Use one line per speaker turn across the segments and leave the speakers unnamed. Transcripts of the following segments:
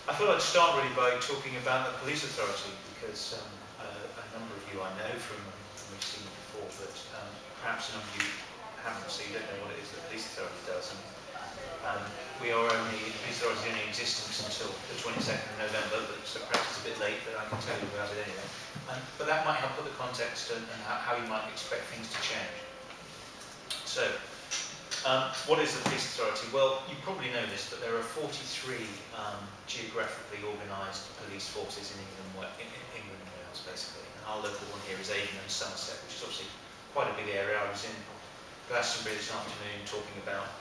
I thought I'd start really by talking about the police authority, because a number of you I know from we've seen it before, but perhaps some of you haven't, so you don't know what it is that the police authority does. And the police authority is only in existence until the 22nd of November, so perhaps it's a bit late, but I can tell you about it anyway. But that might help put the context and how you might expect things to change. So, what is the police authority? Well, you probably know this, but there are 43 geographically organised police forces in England and Wales, basically. And our local one here is Avon and Somerset, which is obviously quite a big area. I was in Glastonbury this afternoon talking about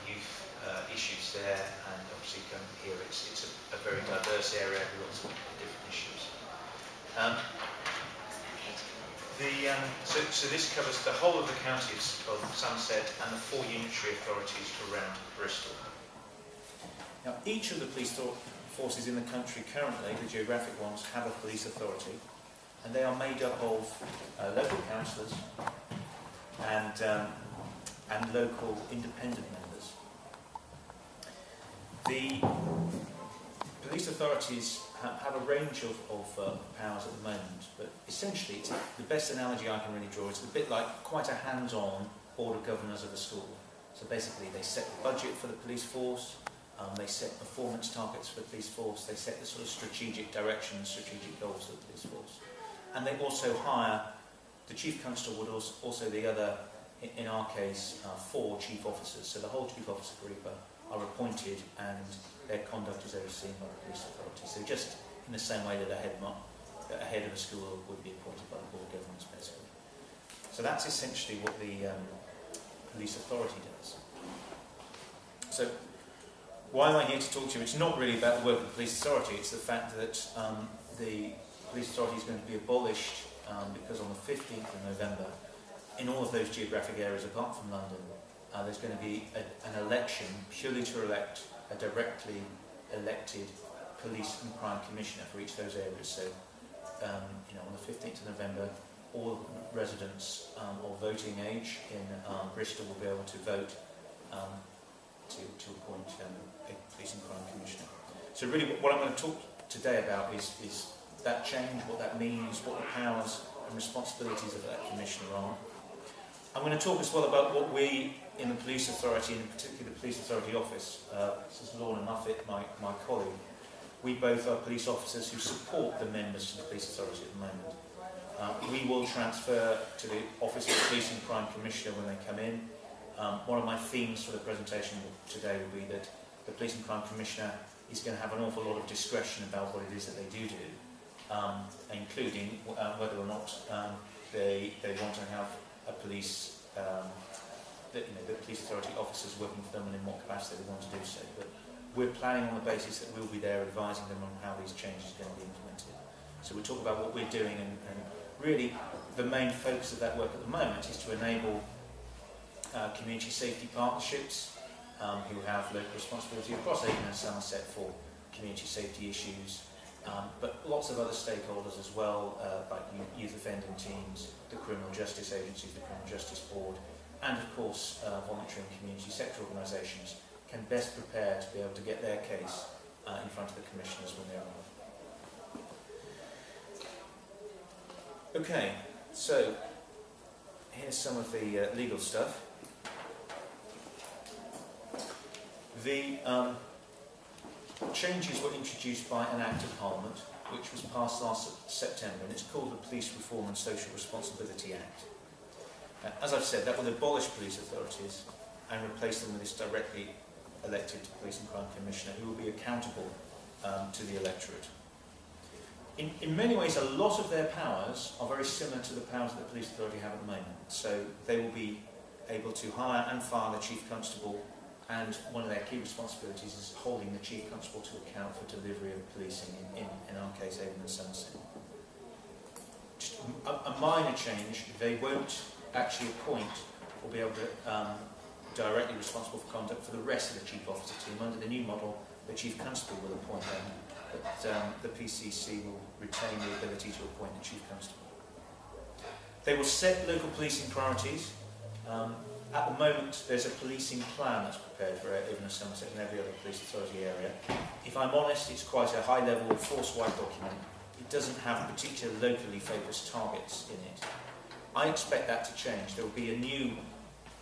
youth issues there, and obviously here it's a very diverse area with lots of different issues. So this covers the whole of the county of Somerset and the 4 unitary authorities around Bristol.
Now, each of the police forces in the country currently, the geographic ones, have a police authority, and they are made up of local councillors and local independent members. The police authorities have a range of powers at the moment, but essentially it's the best analogy I can really draw. It's a bit like quite a hands-on board of governors of a school. So basically they set the budget for the police force, they set performance targets for the police force, they set the sort of strategic direction, strategic goals for the police force. And they also hire, the chief constable would also the other, in our case, 4 chief officers. So the whole chief officer group are appointed and their conduct is overseen by the police authority. So just in the same way that a head of a school would be appointed by the board of governors, basically. So that's essentially what the police authority does. So why am I here to talk to you? It's not really about the work of the police authority, it's the fact that the police authority is going to be abolished because on the 15th of November, in all of those geographic areas apart from London, there's going to be an election purely to elect a directly elected police and crime commissioner for each of those areas. So, on the 15th of November, all residents of voting age in Bristol will be able to vote to appoint a police and crime commissioner. So really what I'm going to talk today about is that change, what that means, what the powers and responsibilities of that commissioner are. I'm going to talk as well about what we in the police authority, and in particular the police authority office, this is Lorna Muffet, my colleague, we both are police officers who support the members of the police authority at the moment. We will transfer to the Office of the Police and Crime Commissioner when they come in. One of my themes for the presentation today will be that the Police and Crime Commissioner is going to have an awful lot of discretion about what it is that they do, including whether or not they want to have a police, the police authority officers working for them and in what capacity they want to do so. But we're planning on the basis that we'll be there advising them on how these changes are going to be implemented. So we'll talk about what we're doing, and really the main focus of that work at the moment is to enable community safety partnerships who have local responsibility across Avon and Somerset for community safety issues, but lots of other stakeholders as well, like youth offending teams, the criminal justice agencies, the criminal justice board, and of course voluntary and community sector organisations can best prepare to be able to get their case in front of the commissioners when they arrive. Okay, so here's some of the legal stuff. The changes were introduced by an Act of Parliament which was passed last September, and it's called the Police Reform and Social Responsibility Act. As I've said, that will abolish police authorities and replace them with this directly elected Police and Crime Commissioner who will be accountable to the electorate. In many ways, a lot of their powers are very similar to the powers that the police authority have at the moment. So they will be able to hire and fire the chief constable, and one of their key responsibilities is holding the chief constable to account for delivery of policing, in our case, Avon and Somerset. Just a minor change, they won't actually appoint or be able to directly responsible for conduct for the rest of the chief officer team. Under the new model, the chief constable will appoint them, but the PCC will retain the ability to appoint the chief constable. They will set local policing priorities. At the moment, there's a policing plan that's prepared for Avon and Somerset and every other police authority area. If I'm honest, it's quite a high-level, force-wide document. It doesn't have particular locally focused targets in it. I expect that to change. There will be a new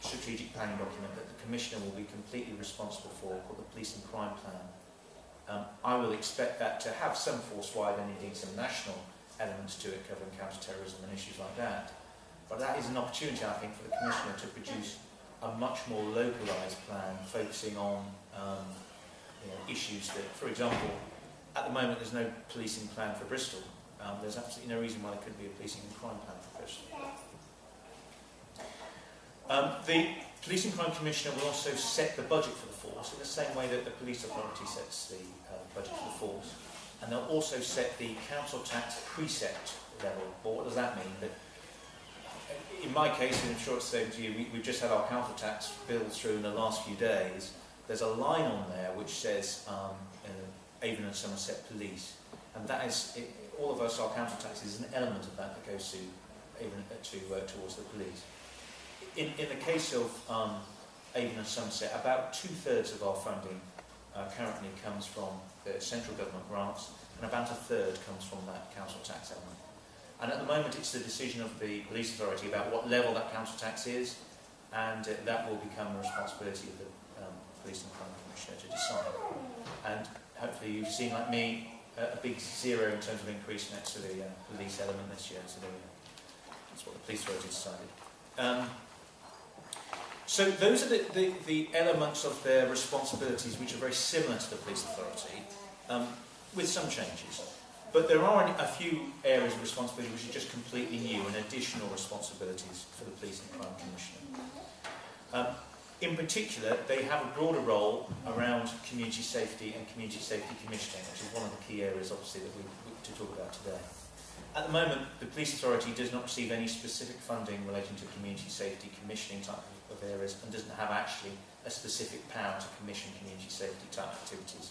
strategic planning document that the Commissioner will be completely responsible for, called the Police and Crime Plan. I will expect that to have some force-wide and indeed some national elements to it, covering counter-terrorism and issues like that. But that is an opportunity, I think, for the Commissioner to produce a much more localised plan, focusing on issues that, for example, at the moment there's no policing plan for Bristol. There's absolutely no reason why there couldn't be a policing and crime plan for Bristol. The Police and Crime Commissioner will also set the budget for the force in the same way that the police authority sets the budget for the force. And they'll also set the council tax precept level. Well, what does that mean? That in my case, and I'm sure it's the same to you, we've just had our council tax bill through in the last few days. There's a line on there which says Avon and Somerset Police. And that is, all of us, our council tax is an element of that goes to Avon, towards the police. In the case of Avon and Somerset, about 2/3 of our funding currently comes from the central government grants, and about 1/3 comes from that council tax element. And at the moment it's the decision of the police authority about what level that council tax is, and that will become the responsibility of the Police and Crime Commissioner to decide. And hopefully you've seen, like me, a big zero in terms of increase next to the police element this year, so that's what the police authority decided. So those are the elements of their responsibilities which are very similar to the police authority, with some changes. But there are a few areas of responsibility which are just completely new and additional responsibilities for the Police and Crime Commissioner. In particular, they have a broader role around community safety and community safety commissioning, which is one of the key areas, obviously, that we to talk about today. At the moment, the Police Authority does not receive any specific funding relating to community safety commissioning type of areas, and doesn't have actually a specific power to commission community safety type activities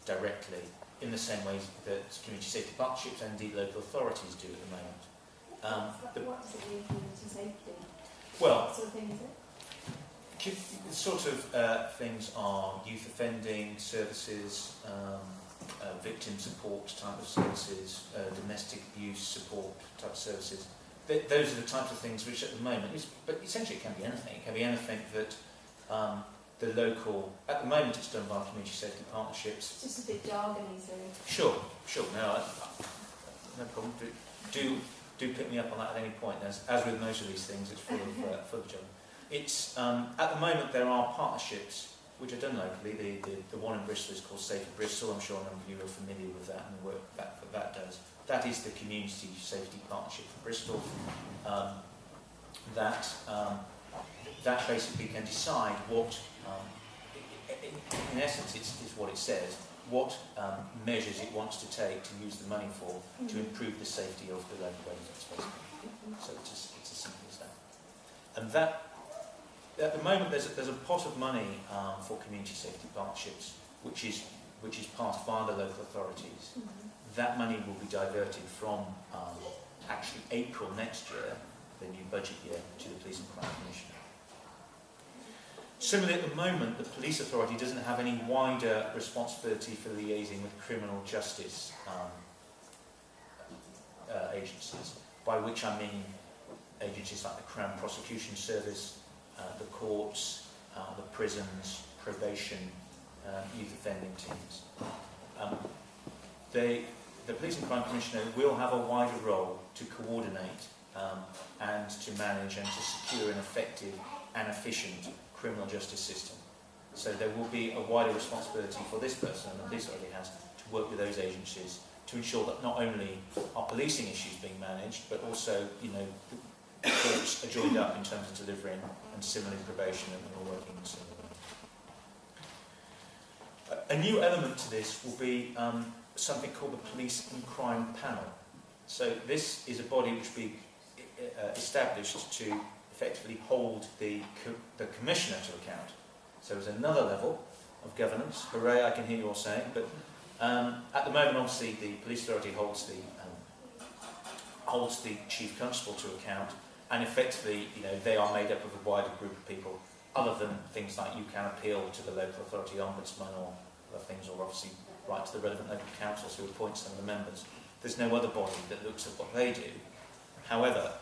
directly, in the same way that community safety partnerships and indeed local authorities do at the moment.
What does it mean, community safety?
Well,
What sort of thing is it?
the sort of things are youth offending services, victim support type of services, domestic abuse support type of services. Those are the types of things which at the moment, but essentially it can be anything. It can be anything that the local, at the moment it's done by community safety partnerships.
It's just a bit jargony, so...
Sure, no problem. Do pick me up on that at any point. As with most of these things, it's full of jargon. It's, at the moment there are partnerships which are done locally. The one in Bristol is called Safer Bristol. I'm sure a number of you are familiar with that and the work that does. That is the community safety partnership for Bristol. That basically can decide what, in essence, it's what it says, what measures it wants to take to use the money for to improve the safety of the local residents, basically. So it's as simple as that. And that, at the moment, there's a pot of money for community safety partnerships, which is passed via the local authorities. That money will be diverted from actually April next year, the new budget year, to the Police and Crime Commissioner. Similarly, at the moment, the Police Authority doesn't have any wider responsibility for liaising with criminal justice agencies, by which I mean agencies like the Crown Prosecution Service, the courts, the prisons, probation, youth offending teams. The Police and Crime Commissioner will have a wider role to coordinate and to manage and to secure an effective and efficient criminal justice system. So there will be a wider responsibility for this person, and the police already has, to work with those agencies to ensure that not only are policing issues being managed, but also, the courts are joined up in terms of delivering, and similarly probation and all working in similar way. A new element to this will be something called the Police and Crime Panel. So this is a body which will be established to effectively hold the Commissioner to account. So there's another level of governance. Hooray, I can hear you all saying. But at the moment, obviously, the Police Authority holds the Chief Constable to account, and effectively, they are made up of a wider group of people, other than things like you can appeal to the local authority ombudsman or other things, or obviously write to the relevant local councils who appoint some of the members. There's no other body that looks at what they do. However,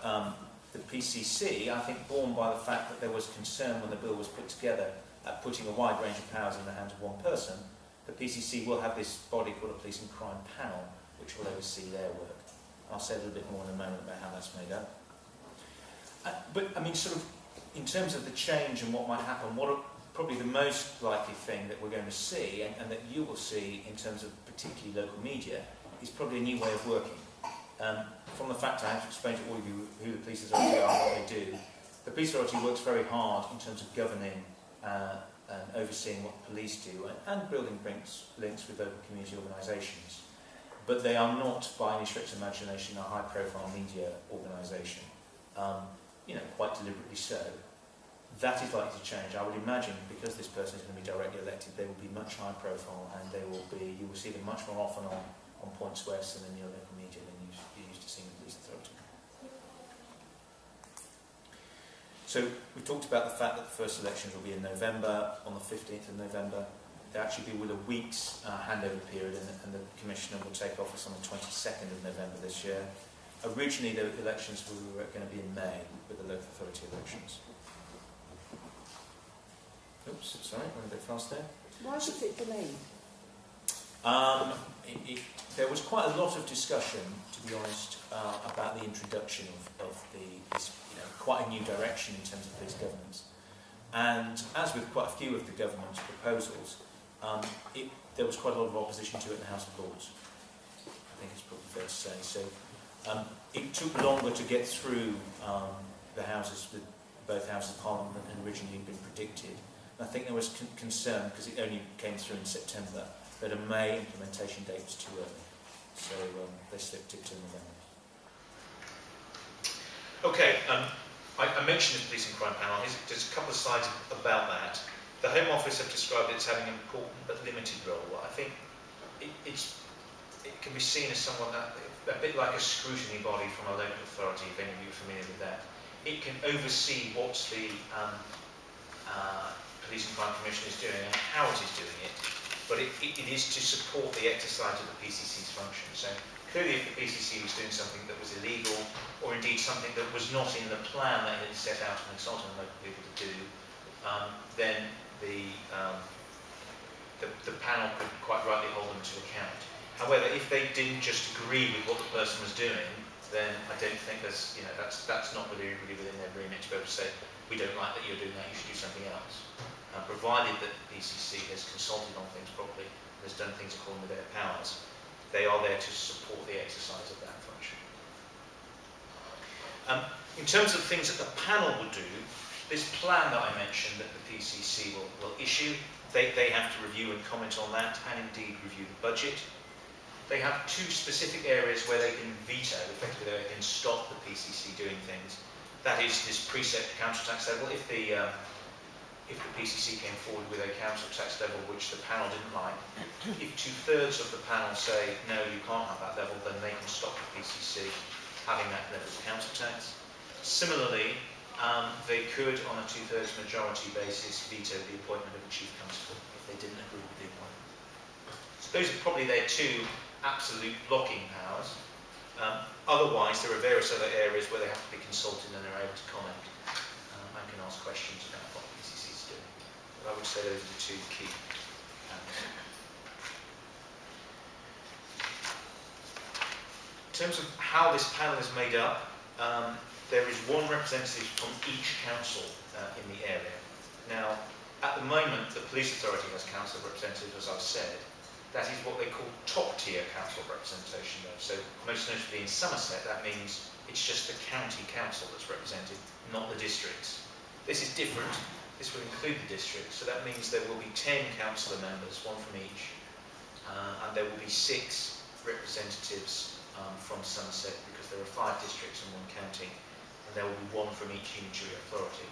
the PCC, I think, borne by the fact that there was concern when the bill was put together at putting a wide range of powers in the hands of one person, the PCC will have this body called a Police and Crime Panel, which will oversee their work. I'll say a little bit more in a moment about how that's made up. But, I mean, sort of, in terms of the change and what might happen, probably the most likely thing that we're going to see, and that you will see in terms of particularly local media, is probably a new way of working. From the fact I have to explain to all of you who the police authority are and what they do, the police authority works very hard in terms of governing and overseeing what the police do and building links with local community organisations. But they are not, by any stretch of imagination, a high-profile media organisation. Quite deliberately so. That is likely to change. I would imagine, because this person is going to be directly elected, they will be much higher profile, and you will see them much more often on points west and in the local media than you used to see in the police authority. So we talked about the fact that the first elections will be in November, on the 15th of November. There actually be with a week's handover period, and the Commissioner will take office on the 22nd of November this year. Originally, the elections were going to be in May, with the local authority elections. Oops, sorry, went a bit fast there.
Why was it delayed?
There was quite a lot of discussion, to be honest, about the introduction of this quite a new direction in terms of police governance. And as with quite a few of the government's proposals, there was quite a lot of opposition to it in the House of Lords. I think it's probably fair to say. So it took longer to get through the houses, both houses of Parliament, than originally been predicted. And I think there was concern, because it only came through in September, that a May implementation date was too early. So they slipped it to November.
Okay, I mentioned the Police and Crime Panel. There's a couple of slides about that. The Home Office have described it as having an important but limited role. I think it can be seen as somewhat a bit like a scrutiny body from a local authority, if any of you are familiar with that. It can oversee what the Police and Crime Commission is doing and how it is doing it, but it is to support the exercise of the PCC's function. So clearly, if the PCC was doing something that was illegal, or indeed something that was not in the plan that it had set out and consulted local people to do, then the panel could quite rightly hold them to account. However, if they didn't just agree with what the person was doing, then I don't think that's not really within their remit to be able to say, we don't like that you're doing that, you should do something else. Provided that the PCC has consulted on things properly and has done things according to their powers, they are there to support the exercise of that function. In terms of things that the panel will do, this plan that I mentioned that the PCC will issue, they have to review and comment on that, and indeed review the budget. They have two specific areas where they can veto, effectively they can stop the PCC doing things. That is this preset council tax level. If the PCC came forward with a council tax level which the panel didn't like, if 2/3 of the panel say, no, you can't have that level, then they can stop the PCC having that level of council tax. Similarly, they could, on a 2/3 majority basis, veto the appointment of a chief constable if they didn't agree with the appointment. So those are probably their two absolute blocking powers. Otherwise, there are various other areas where they have to be consulted and are able to comment and can ask questions about what the PCC is doing. But I would say those are the two key powers. In terms of how this panel is made up, there is one representative from each council in the area. Now, at the moment, the police authority has council representatives, as I've said. That is what they call top-tier council representation, though. So, most notably in Somerset, that means it's just the county council that's represented, not the districts. This is different. This will include the districts, so that means there will be 10 councillor members, one from each, and there will be 6 representatives from Somerset, because there are 5 districts and 1 county, and there will be 1 from each unitary authority.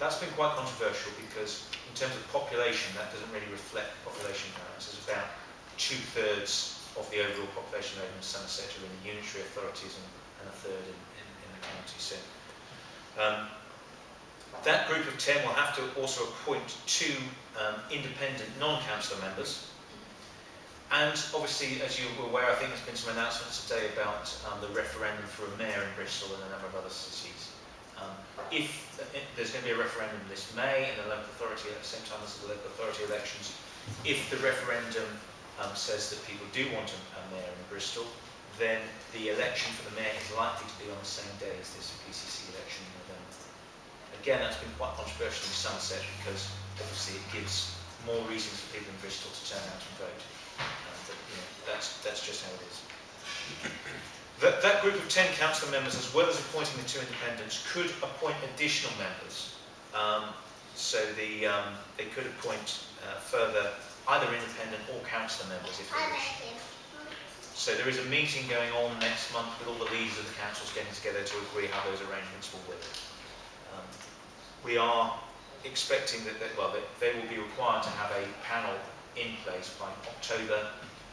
That's been quite controversial because, in terms of population, that doesn't really reflect population balance. There's about 2/3 of the overall population of Somerset are in the unitary authorities and 1/3 in the county. So That group of 10 will have to also appoint 2 independent non-councillor members. And obviously, as you're aware, I think there's been some announcements today about the referendum for a mayor in Bristol and a number of other cities. If there's going to be a referendum this May and a local authority at the same time as the local authority elections, if the referendum says that people do want a mayor in Bristol, then the election for the mayor is likely to be on the same day as this PCC election in November. Again, that's been quite controversial in Somerset because obviously it gives more reasons for people in Bristol to turn out and vote. But you know, that's just how it is. That group of 10 council members, as well as appointing the 2 independents, could appoint additional members. So they could appoint further either independent or councillor members if they wish. So there is a meeting going on next month with all the leaders of the councils getting together to agree how those arrangements will work. We are expecting that they will be required to have a panel in place by October.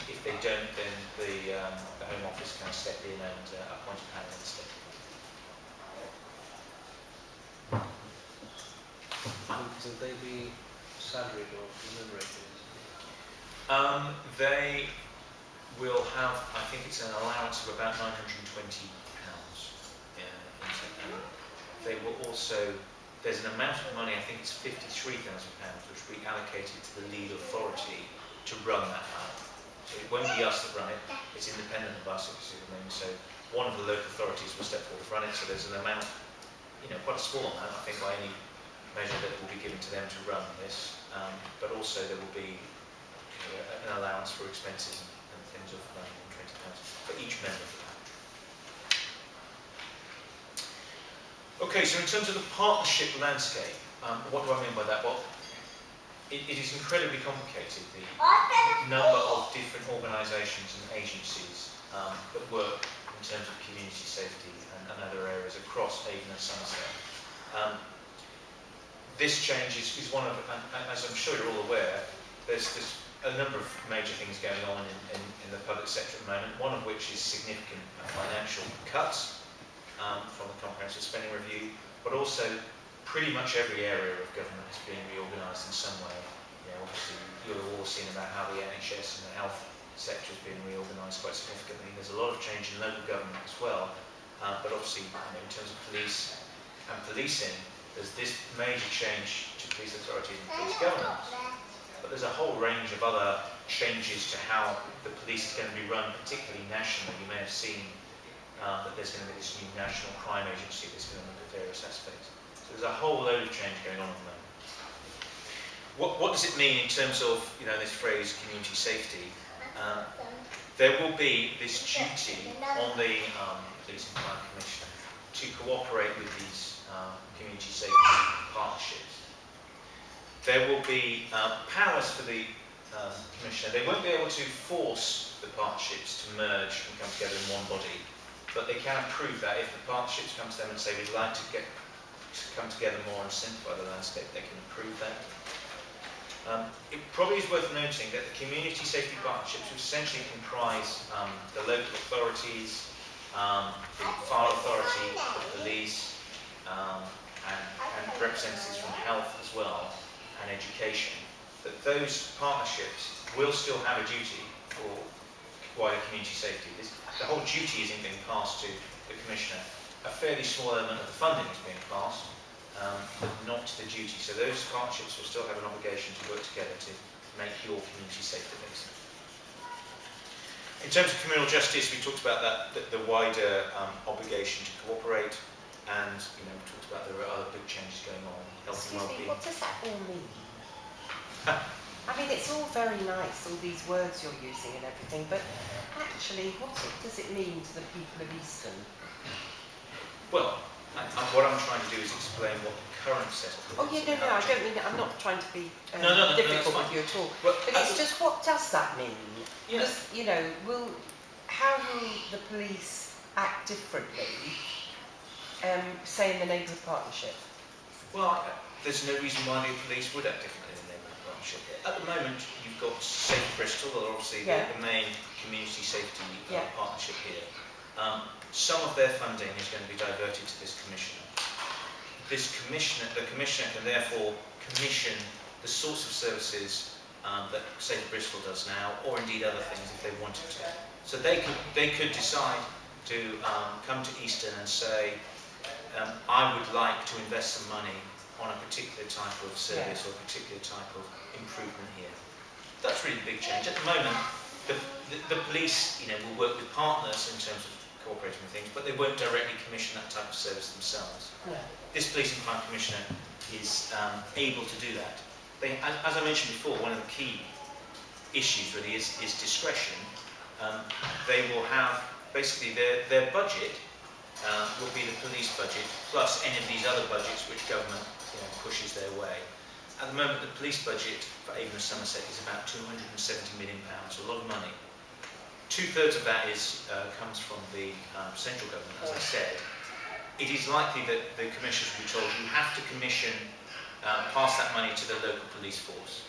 If they don't, then the Home Office can step in and appoint a panel instead.
Will they be salaried or remunerated?
They will have, I think it's an allowance of about £920. They will also, there's an amount of money, I think it's £53,000, which will be allocated to the lead authority to run that panel. So it won't be us that run it, it's independent of us, if you see what I mean. So one of the local authorities will step forward to run it, so there's an amount, quite a small amount, I think, by any measure that will be given to them to run this, but also there will be an allowance for expenses and things of £920 for each member of the panel. Okay, so in terms of the partnership landscape, what do I mean by that? Well, it is incredibly complicated, the number of different organisations and agencies that work in terms of community safety and other areas across Avon and Somerset. This change is one of, as I'm sure you're all aware, there's a number of major things going on in the public sector at the moment, one of which is significant financial cuts from the Comprehensive Spending Review, but also pretty much every area of government is being reorganised in some way. Obviously, you'll have all seen about how the NHS and the health sector is being reorganised quite significantly. There's a lot of change in local government as well, but obviously, in terms of police and policing, there's this major change to police authorities and police governance. But there's a whole range of other changes to how the police is going to be run, particularly nationally. You may have seen that there's going to be this new national crime agency that's going to look at various aspects. So there's a whole load of change going on at the moment. What does it mean in terms of this phrase community safety? There will be this duty on the Police and Crime Commissioner to cooperate with these community safety partnerships. There will be powers for the Commissioner. They won't be able to force the partnerships to merge and come together in one body, but they can approve that. If the partnerships come to them and say we'd like to come together more and simplify the landscape, they can approve that. It probably is worth noting that the community safety partnerships essentially comprise the local authorities, the fire authority, the police, and representatives from health as well, and education. That those partnerships will still have a duty for wider community safety. The whole duty isn't being passed to the Commissioner. A fairly small element of the funding is being passed, but not the duty. So those partnerships will still have an obligation to work together to make your community safer, basically. In terms of criminal justice, we talked about that, the wider obligation to cooperate, and we talked about there are other big changes going on, health and well-being.
What does that all mean? I mean, it's all very nice, all these words you're using and everything, but actually, what does it mean to the people of Easton?
Well, what I'm trying to do is explain what the current setup is.
Oh yeah, no, I don't mean that. I'm not trying to be difficult with you at all.
Well,
but it's just, what does that mean?
Yeah.
Because, how will the police act differently, say in the neighbourhood partnership?
Well, there's no reason why the police would act differently in the neighbourhood partnership. At the moment, you've got Safe Bristol, or obviously the main community safety partnership here. Some of their funding is going to be diverted to this commissioner. the commissioner can therefore commission the sorts of services that, say, Bristol does now, or indeed other things if they wanted to. So they could decide to come to Easton and say, I would like to invest some money on a particular type of service or a particular type of improvement here. That's really a big change. At the moment, the police, will work with partners in terms of cooperating with things, but they won't directly commission that type of service themselves.
Yeah.
This police and crime commissioner is able to do that. As I mentioned before, one of the key issues really is discretion. They will have basically their budget will be the police budget plus any of these other budgets which government pushes their way. At the moment, the police budget for Avon and Somerset is about £270 million, a lot of money. 2/3 of that comes from the central government, as I said. It is likely that the commissioners will be told you have to commission, pass that money to the local police force.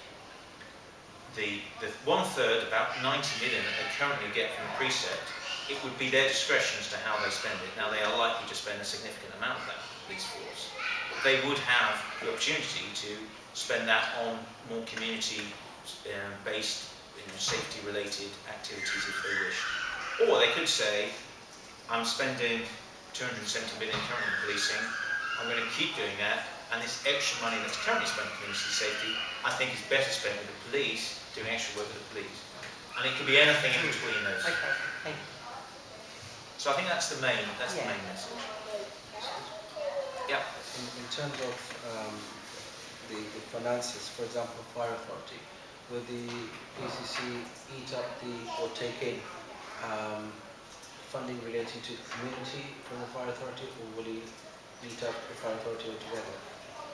The 1/3, about 90 million that they currently get from the precept, it would be their discretion as to how they spend it. Now, they are likely to spend a significant amount of that for the police force. But they would have the opportunity to spend that on more community-based, safety-related activities if they wish. Or they could say, I'm spending 270 million currently in policing, I'm going to keep doing that, and this extra money that's currently spent on community safety, I think is better spent with the police, doing extra work with the police. And it could be anything in between those.
Okay, thank you.
So I think that's the main message. Yeah.
In terms of the finances, for example, fire authority, will the PCC eat up or take in funding relating to the community from the fire authority, or will he eat up the fire authority altogether?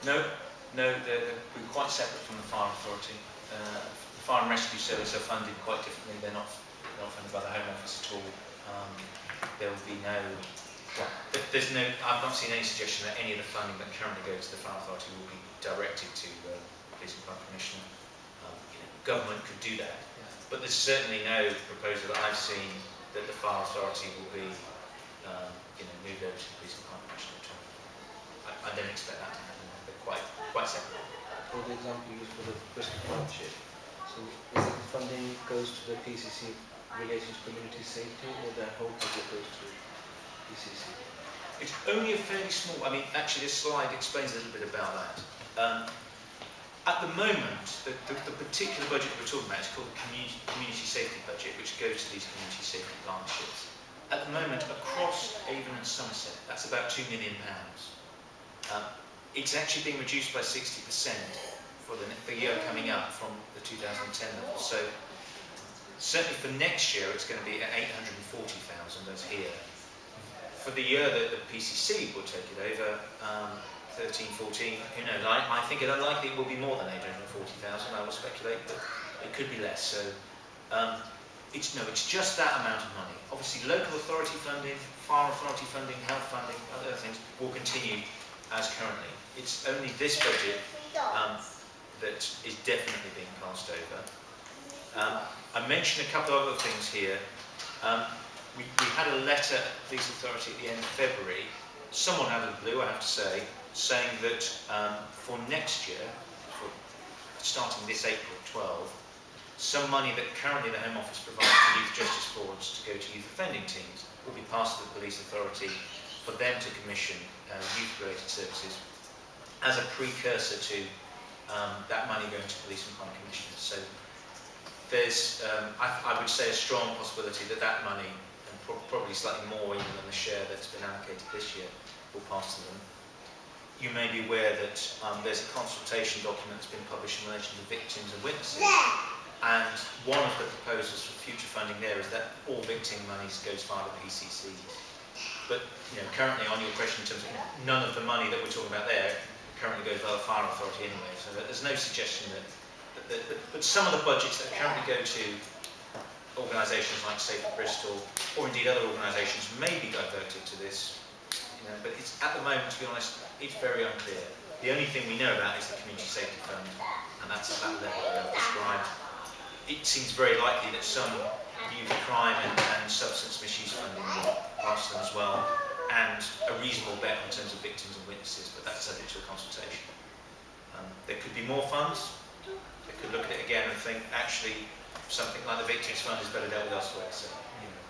No, they're quite separate from the fire authority. The fire and rescue service are funded quite differently. They're not funded by the Home Office at all. There will be I've not seen any suggestion that any of the funding that currently goes to the fire authority will be directed to the police and crime commissioner. Government could do that, but there's certainly no proposal that I've seen that the fire authority will be moved over to the police and crime commissioner at all. I don't expect that to happen. They're quite separate.
For the example used for the Bristol partnership, so is it the funding goes to the PCC relating to community safety, or their whole budget goes to PCC?
It's only a fairly small, actually this slide explains a little bit about that. At the moment, the particular budget we're talking about is called the community safety budget, which goes to these community safety partnerships. At the moment, across Avon and Somerset, that's about £2 million. It's actually being reduced by 60% for the year coming up from the 2010 level. So certainly for next year, it's going to be at 840,000 as here. For the year that the PCC will take it over, 13, 14, who knows? I think it unlikely it will be more than 840,000. I will speculate, but it could be less. So it's just that amount of money. Obviously, local authority funding, fire authority funding, health funding, other things will continue as currently. It's only this budget that is definitely being passed over. I mentioned a couple of other things here. We had a letter at the Police Authority at the end of February, somewhat out of the blue, I have to say, saying that for next year, starting this April 12, some money that currently the Home Office provides to youth justice boards to go to youth offending teams will be passed to the Police Authority for them to commission youth-related services as a precursor to that money going to police and crime commissioners. So there's, I would say, a strong possibility that that money, and probably slightly more even than the share that's been allocated this year, will pass to them. You may be aware that there's a consultation document that's been published in relation to victims and witnesses, and one of the proposals for future funding there is that all victim monies goes via the PCC. But currently, on your question in terms of none of the money that we're talking about there currently goes via the fire authority anyway, so there's no suggestion but some of the budgets that currently go to organisations like Safe Bristol, or indeed other organisations, may be diverted to this. But it's, at the moment, to be honest, it's very unclear. The only thing we know about is the Community Safety Fund, and that's at that level that I've described. It seems very likely that some youth crime and substance misuse funding will pass them as well.
and a reasonable bet in terms of victims and witnesses, but that's subject to a consultation. There could be more funds. They could look at it again and think, actually, something like the Victims Fund is better dealt with elsewhere. So,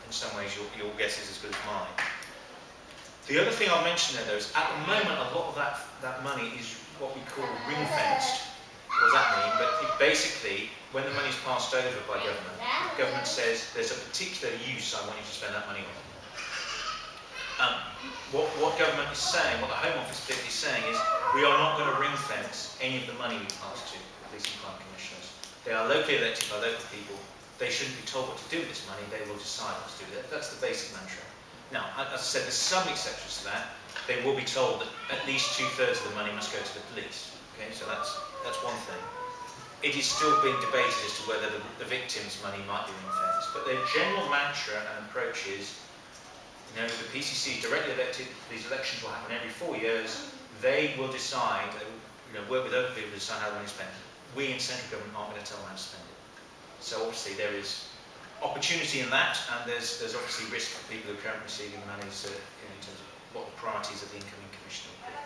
in some ways, your guess is as good as mine. The other thing I'll mention there, though, is at the moment, a lot of that money is what we call ring-fenced. What does that mean? But basically, when the money is passed over by government, the government says there's a particular use I want you to spend that money on. What government is saying, what the Home Office particularly is saying, is we are not going to ring-fence any of the money we pass to police and crime commissioners. They are locally elected by local people. They shouldn't be told what to do with this money. They will decide what to do with it. That's the basic mantra. Now, as I said, there's some exceptions to that. They will be told that at least 2/3 of the money must go to the police. Okay, so that's one thing. It is still being debated as to whether the victims' money might be ring-fenced. But their general mantra and approach is, the PCC is directly elected. These elections will happen every 4 years. They will decide, work with other people to decide how the money is spent. We in central government aren't going to tell them how to spend it. So obviously there is opportunity in that, and there's obviously risk for people who are currently receiving monies in terms of what the priorities of the incoming commissioner will be.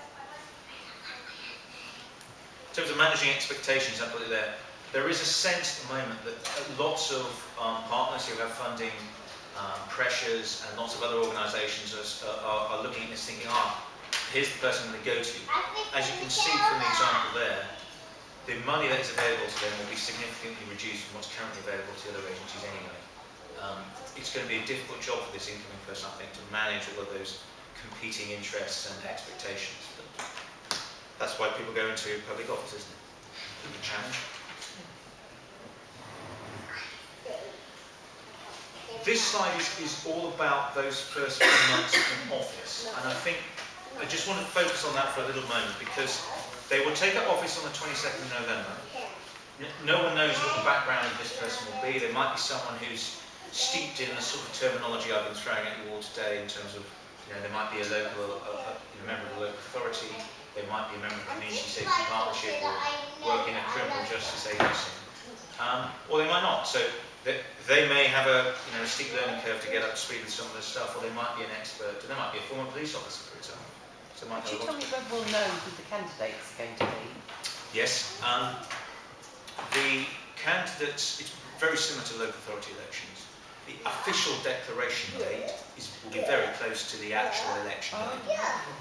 In terms of managing expectations, I put it there. There is a sense at the moment that lots of partners who have funding pressures and lots of other organisations are looking at this thinking, here's the person they go to. As you can see from the example there, the money that is available to them will be significantly reduced from what's currently available to other agencies anyway. It's going to be a difficult job for this incoming person, I think, to manage all of those competing interests and expectations. But that's why people go into public office, isn't it? It's a challenge. This slide is all about those first few months in office, and I think I just want to focus on that for a little moment, because they will take up office on the 22nd of November. No one knows what the background of this person will be. There might be someone who's steeped in the sort of terminology I've been throwing at you all today, in terms of, there might be a local, a member of the local authority, there might be a member of the community safety partnership, or work in a criminal justice agency, or they might not. So they may have a steep learning curve to get up to speed with some of this stuff, or they might be an expert, and they might be a former police officer, for example. So
Could you tell me when we'll know who the candidate's going to be?
Yes. The candidates, it's very similar to local authority elections. The official declaration date will be very close to the actual election date.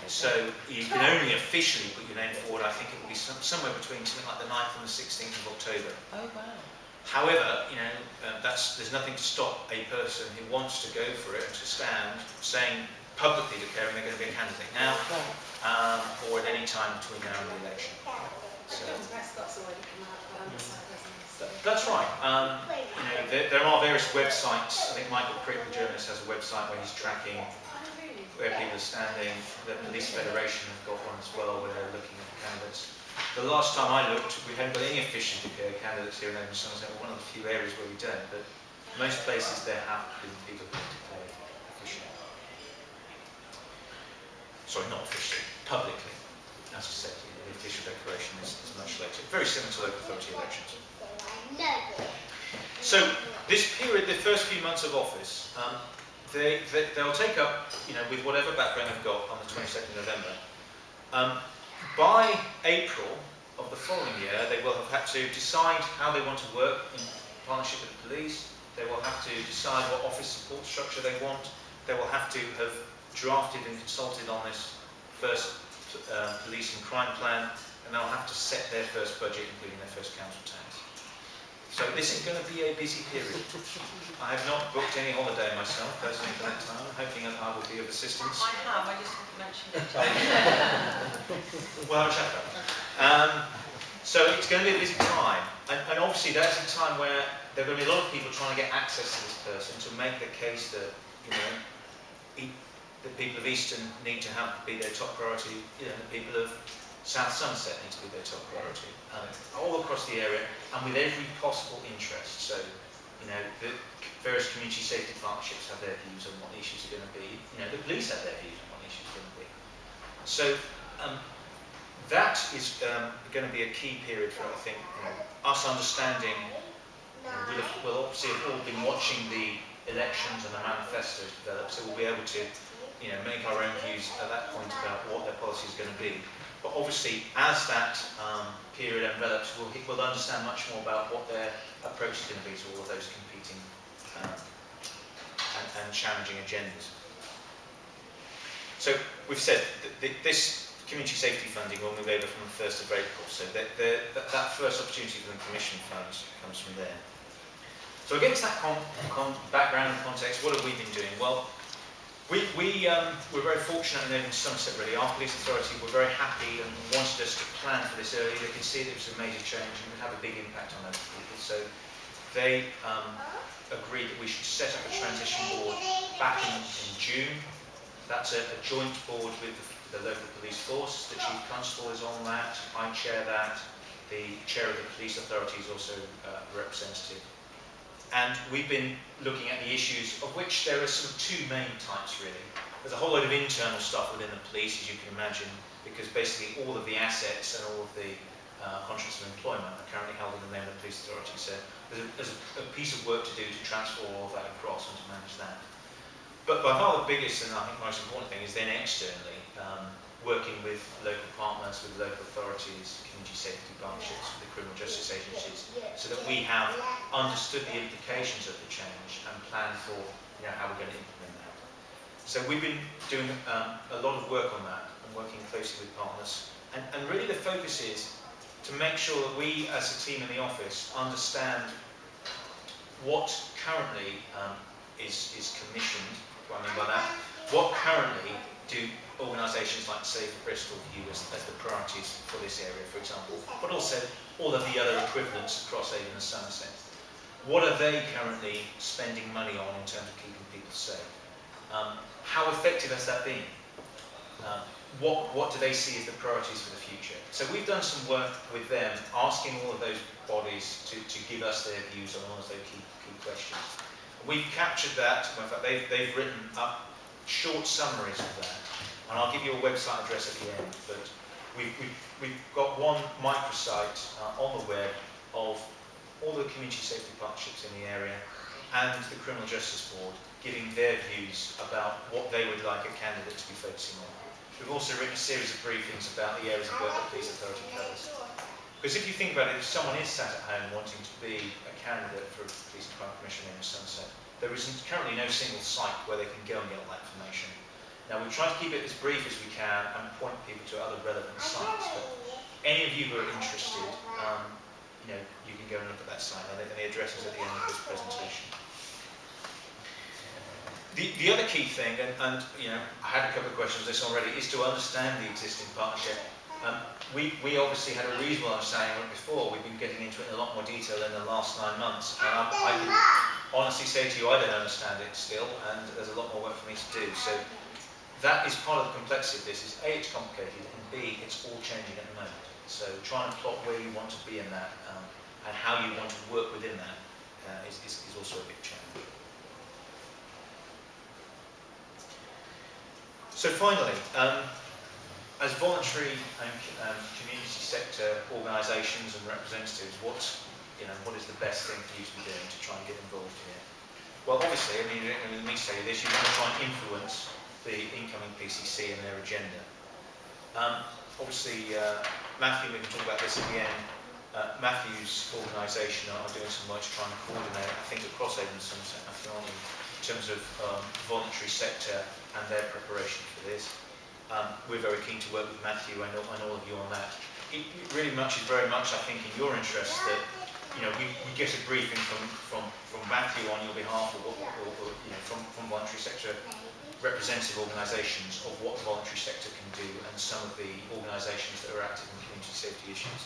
So you can only officially put your name forward, I think it will be somewhere between something like the 9th and the 16th of October.
Oh, wow.
However, there's nothing to stop a person who wants to go for it and to stand saying, publicly declaring they're going to be a candidate now, or at any time between now and the election. So, that's right. There are various websites. I think Michael Crick, the journalist, has a website where he's tracking where people are standing. The Police Federation have got one as well, where they're looking at the candidates. The last time I looked, we hadn't got any officially declared candidates here in Somerset. We're one of the few areas where we don't, but most places there have been people who have declared officially. Sorry, not officially, publicly. As I said, the official declaration is much later. Very similar to local authority elections. So this period, the first few months of office, they'll take up, with whatever background they've got on the 22nd of November. By April of the following year, they will have had to decide how they want to work in partnership with the police. They will have to decide what office support structure they want. They will have to have drafted and consulted on this first police and crime plan, and they'll have to set their first budget, including their first council tax. So this is going to be a busy period. I have not booked any holiday myself, personally, for that time. I'm hoping that I will be of assistance.
I have, I just didn't mention it.
We'll have a chat about it. So it's going to be a busy time, and obviously that's a time where there are going to be a lot of people trying to get access to this person to make the case that, the people of Easton need to be their top priority, the people of South Somerset need to be their top priority, all across the area, and with every possible interest. So, the various community safety partnerships have their views on what the issues are going to be. The police have their views on what the issues are going to be. So, that is going to be a key period for, I think, us understanding. We'll obviously have all been watching the elections and the manifestos develop, so we'll be able to
make our own views at that point about what their policy is going to be. But obviously, as that period envelops, we'll understand much more about what their approach is going to be to all of those competing and challenging agendas. So we've said that this community safety funding will move over from the 1st of April. So that first opportunity for the Commission funds comes from there. So against that background and context, what have we been doing? Well, we're very fortunate in Somerset, really. Our police authority were very happy and wanted us to plan for this early. They could see that it was a major change and would have a big impact on local people. So they agreed that we should set up a transition board back in June. That's a joint board with the local police force. The Chief Constable is on that. I chair that. The Chair of the Police Authority is also a representative. And we've been looking at the issues, of which there are sort of two main types, really. There's a whole load of internal stuff within the police, as you can imagine, because basically all of the assets and all of the contracts of employment are currently held in the name of the police authority. So there's a piece of work to do to transfer all of that across and to manage that. But by far the biggest and I think most important thing is then externally, working with local partners, with local authorities, community safety partnerships, with the criminal justice agencies, so that we have understood the implications of the change and plan for how we're going to implement that. So we've been doing a lot of work on that and working closely with partners. And really the focus is to make sure that we as a team in the office understand what currently is commissioned. What I mean by that, what currently do organisations like Save Bristol view as the priorities for this area, for example, but also all of the other equivalents across Avon and Somerset. What are they currently spending money on in terms of keeping people safe? How effective has that been? What do they see as the priorities for the future? So we've done some work with them, asking all of those bodies to give us their views on all of those key questions. We've captured that. In fact, they've written up short summaries of that. And I'll give you a website address at the end, but we've got one microsite on the web of all the community safety partnerships in the area and the Criminal Justice Board giving their views about what they would like a candidate to be focusing on. We've also written a series of briefings about the areas of work that Police Authority covers. Because if you think about it, if someone is sat at home wanting to be a candidate for a Police and Crime Commission in Somerset, there is currently no single site where they can go and get all that information. Now, we try to keep it as brief as we can and point people to other relevant sites. But any of you who are interested, you can go and look at that site. And the address is at the end of this presentation. The other key thing, and I had a couple of questions on this already, is to understand the existing partnership. We obviously had a reasonable understanding of it before. We've been getting into it in a lot more detail in the last 9 months. And I can honestly say to you, I don't understand it still, and there's a lot more work for me to do. So that is part of the complexity of this, is A, it's complicated, and B, it's all changing at the moment. So trying to plot where you want to be in that, and how you want to work within that is also a big challenge. So finally, as voluntary and community sector organisations and representatives, what is the best thing for you to be doing to try and get involved here? Well, obviously, I mean, let me say this, you want to try and influence the incoming PCC and their agenda. Obviously, Matthew, we can talk about this at the end. Matthew's organisation are doing some work to try and coordinate, I think, across Avon and Somerset, in terms of voluntary sector and their preparation for this. We're very keen to work with Matthew and all of you on that. It really is very much, I think, in your interest that we get a briefing from Matthew on your behalf, or from voluntary sector representative organisations of what the voluntary sector can do and some of the organisations that are active in community safety issues.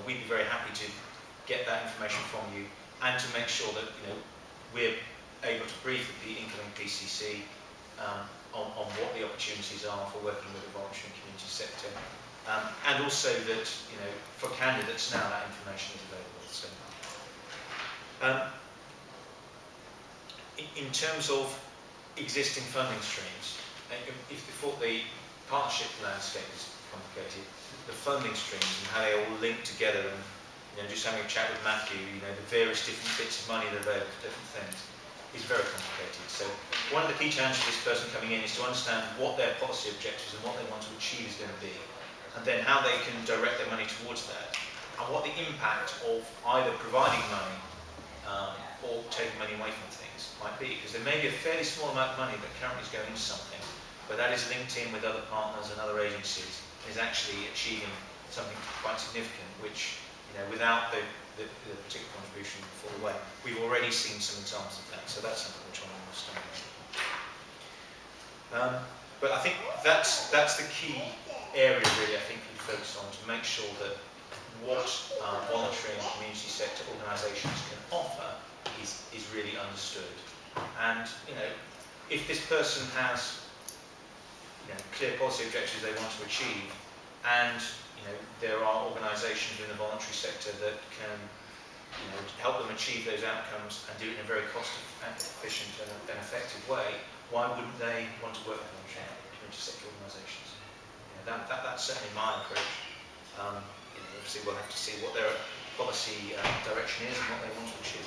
We'd be very happy to get that information from you and to make sure that we're able to brief the incoming PCC on what the opportunities are for working with the voluntary and community sector, and also that for candidates now that information is available. So, in terms of existing funding streams, if you thought the partnership landscape is complicated, the funding streams and how they all link together, and just having a chat with Matthew, the various different bits of money that are available for different things. is very complicated. So one of the key challenges for this person coming in is to understand what their policy objectives and what they want to achieve is going to be, and then how they can direct their money towards that, and what the impact of either providing money or taking money away from things might be. Because there may be a fairly small amount of money that currently is going into something, but that is linked in with other partners and other agencies, and is actually achieving something quite significant, which, without the particular contribution fall away. We've already seen some examples of that, so that's something we're trying to understand. But I think that's the key area, really, I think we focus on, to make sure that what voluntary and community sector organisations can offer is really understood. And, if this person has clear policy objectives they want to achieve, and there are organisations in the voluntary sector that can help them achieve those outcomes and do it in a very cost efficient and effective way, why wouldn't they want to work with voluntary and community sector organisations? That's certainly my approach. Obviously we'll have to see what their policy direction is and what they want to achieve.